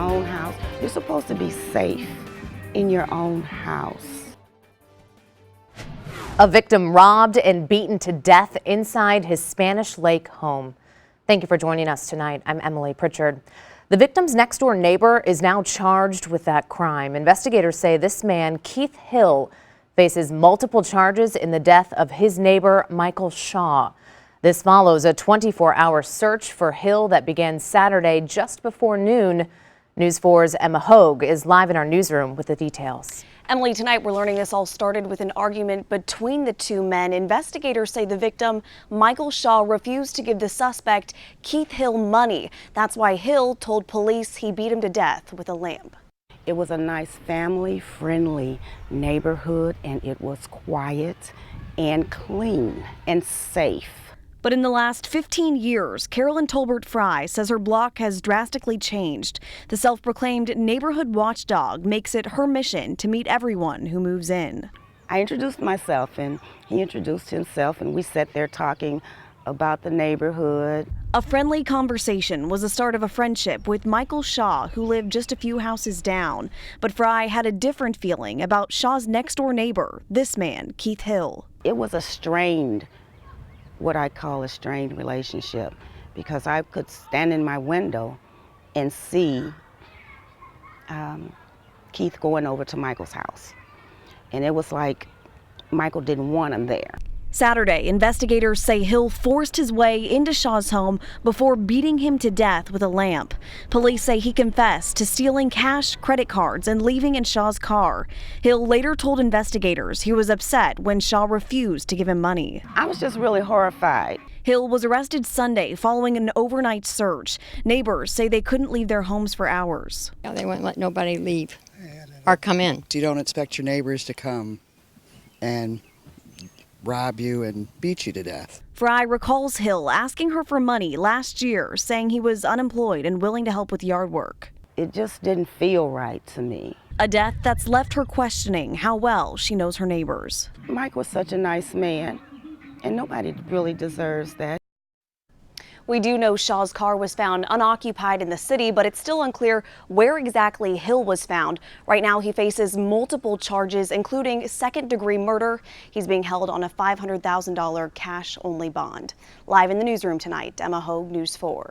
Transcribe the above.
own house. You're supposed to be safe in your own house. A victim robbed and beaten to death inside his Spanish Lake home. Thank you for joining us tonight. I'm Emily Pritchard. The victim's next-door neighbor is now charged with that crime. Investigators say this man, Keith Hill, faces multiple charges in the death of his neighbor, Michael Shaw. This follows a 24-hour search for Hill that began Saturday just before noon. News 4's Emma Hogue is live in our newsroom with the details. Emily, tonight we're learning this all started with an argument between the two men. Investigators say the victim, Michael Shaw, refused to give the suspect, Keith Hill, money. That's why Hill told police he beat him to death with a lamp. It was a nice family-friendly neighborhood, and it was quiet and clean and safe. But in the last 15 years, CAROLYN TOLBERT FREY says her block has drastically changed. The self-proclaimed neighborhood watchdog makes it her mission to meet everyone who moves in. I introduced myself, and he introduced himself, and we sat there talking about the neighborhood. A friendly conversation was the start of a friendship with Michael Shaw, who lived just a few houses down. But Frey had a different feeling about Shaw's next-door neighbor, this man, Keith Hill. It was what I call a strained relationship, because I could stand in my window and see Keith going over to Michael's house. And it was like Michael didn't want him there. Saturday, investigators say Hill forced his way into Shaw's home before beating him to death with a lamp. Police say he confessed to stealing cash, credit cards, and leaving in Shaw's car. Hill later told investigators he was upset when Shaw refused to give him money. I was just really horrified. Hill was arrested Sunday following an overnight search. Neighbors say they couldn't leave their homes for hours. They wouldn't let nobody leave or come in. You don't expect your neighbors to come and rob you and beat you to death. Frey recalls Hill asking her for money last year, saying he was unemployed and willing to help with yard work. It just didn't feel right to me. A death that's left her questioning how well she knows her neighbors. Mike was such a nice man, and nobody really deserves that. We do know Shaw's car was found unoccupied in the city, but it's still unclear where exactly Hill was found. Right now, he faces multiple charges, including second-degree murder. He's being held on a $500,000 cash-only bond. Live in the newsroom tonight, Emma Hogue, News 4.